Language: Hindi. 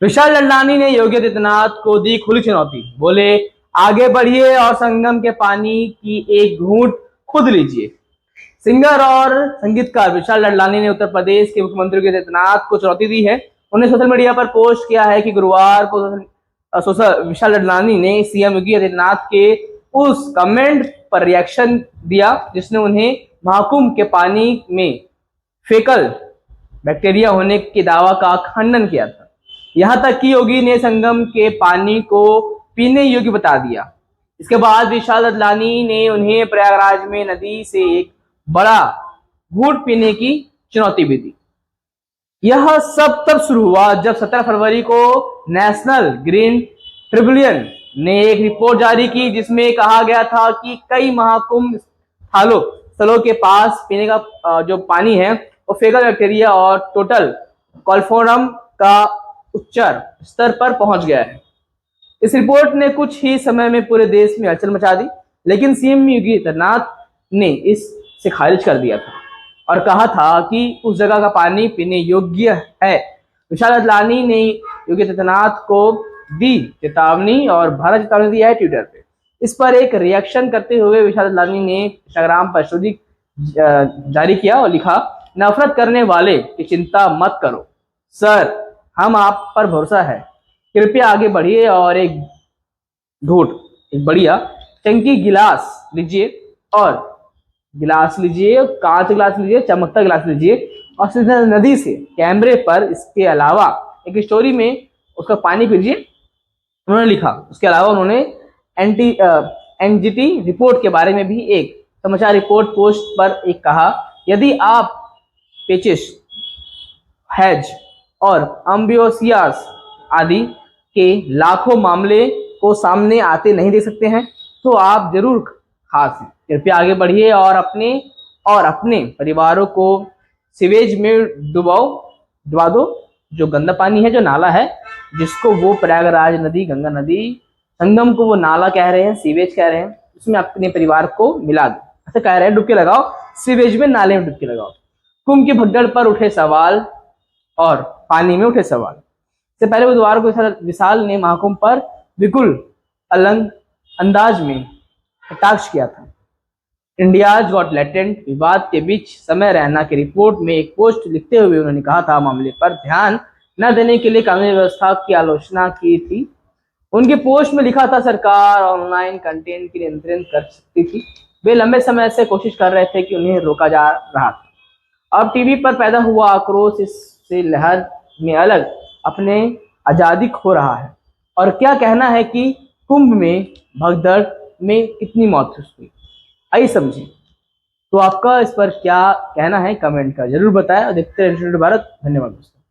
विशाल लल्लानी ने योगी आदित्यनाथ को दी खुली चुनौती, बोले आगे बढ़िए और संगम के पानी की एक घूंट खुद लीजिए। सिंगर और संगीतकार विशाल लल्लानी ने उत्तर प्रदेश के मुख्यमंत्री योगी आदित्यनाथ को चुनौती दी है। उन्होंने सोशल मीडिया पर पोस्ट किया है कि गुरुवार को विशाल लल्लानी ने सीएम योगी आदित्यनाथ के उस कमेंट पर रिएक्शन दिया जिसने उन्हें महाकुंभ के पानी में फेकल बैक्टीरिया होने के दावा का खंडन किया था। यहां तक कि योगी ने संगम के पानी को पीने योग्य बता दिया। इसके बाद विशाल लल्लानी ने उन्हें प्रयागराज में नदी से एक बड़ा घूंट पीने की चुनौती भी दी। यह सब तब शुरू हुआ जब 17 फरवरी को नेशनल ग्रीन ट्रिब्यूनल ने एक रिपोर्ट जारी की जिसमें कहा गया था कि कई महाकुंभ स्थलों के पास पीने का जो पानी है वो फेकल बैक्टीरिया और टोटल कॉलफोरम का उच्च स्तर पर पहुंच गया है। इस रिपोर्ट ने कुछ ही समय में पूरे देश में हलचल मचा दी, लेकिन सीएम योगी आदित्यनाथ ने इसे खारिज कर दिया था और कहा था कि उस जगह का पानी पीने योग्य है। विशाल लल्लानी ने योगी आदित्यनाथ को दी चेतावनी और भारत चेतावनी दी है ट्विटर पे। इस पर एक रिएक्शन करते हुए विशाल लल्लानी ने इंस्टाग्राम पर स्टोरी जारी किया और लिखा, नफरत करने वाले की चिंता मत करो सर, हम आप पर भरोसा है, कृपया आगे बढ़िए और एक बढ़िया टंकी गिलास लीजिए कांच गिलास लीजिए, चमकता गिलास लीजिए और सीधे नदी से कैमरे पर इसके अलावा एक स्टोरी में उसका पानी पीजिए उन्होंने लिखा। उसके अलावा उन्होंने एनजीटी रिपोर्ट के बारे में भी एक समाचार रिपोर्ट पोस्ट पर एक कहा, यदि आप पेचिश, हैज और अम्बियोसियास आदि के लाखों मामले को सामने आते नहीं देख सकते हैं तो आप जरूर खास हैं। कृपया आगे बढ़िए और अपने परिवारों को सीवेज में डुबा दो। जो गंदा पानी है, जो नाला है, जिसको वो प्रयागराज नदी, गंगा नदी, संगम को वो नाला कह रहे हैं, सीवेज कह रहे हैं, उसमें अपने परिवार को मिला दो। ऐसा कह रहे हैं, डुबकी लगाओ सीवेज में, नाले में डुबकी लगाओ। कुंभ की भगदड़ पर उठे सवाल और पानी में उठे सवाल। इससे पहले बुधवार को विशाल ने महाकुंभ पर बिल्कुल अलग अंदाज में कटाक्ष किया था। इंडियाज गॉट टैलेंट विवाद के बीच समय रैना की रिपोर्ट में एक पोस्ट लिखते हुए उन्होंने कहा था, मामले पर ध्यान न देने के लिए कानूनी व्यवस्था की आलोचना की थी। उनके पोस्ट में लिखा था, सरकार ऑनलाइन कंटेंट की नियंत्रण कर सकती थी। वे लंबे समय से कोशिश कर रहे थे कि उन्हें रोका जा रहा था। अब टीवी पर पैदा हुआ आक्रोश इससे लहर में अलग अपने आजादी खो रहा है। और क्या कहना है कि कुंभ में भगदड़ में कितनी मौत हुई, आइए समझिए। तो आपका इस पर क्या कहना है, कमेंट कर जरूर बताएं और देखते रहिए भारत। धन्यवाद दोस्तों।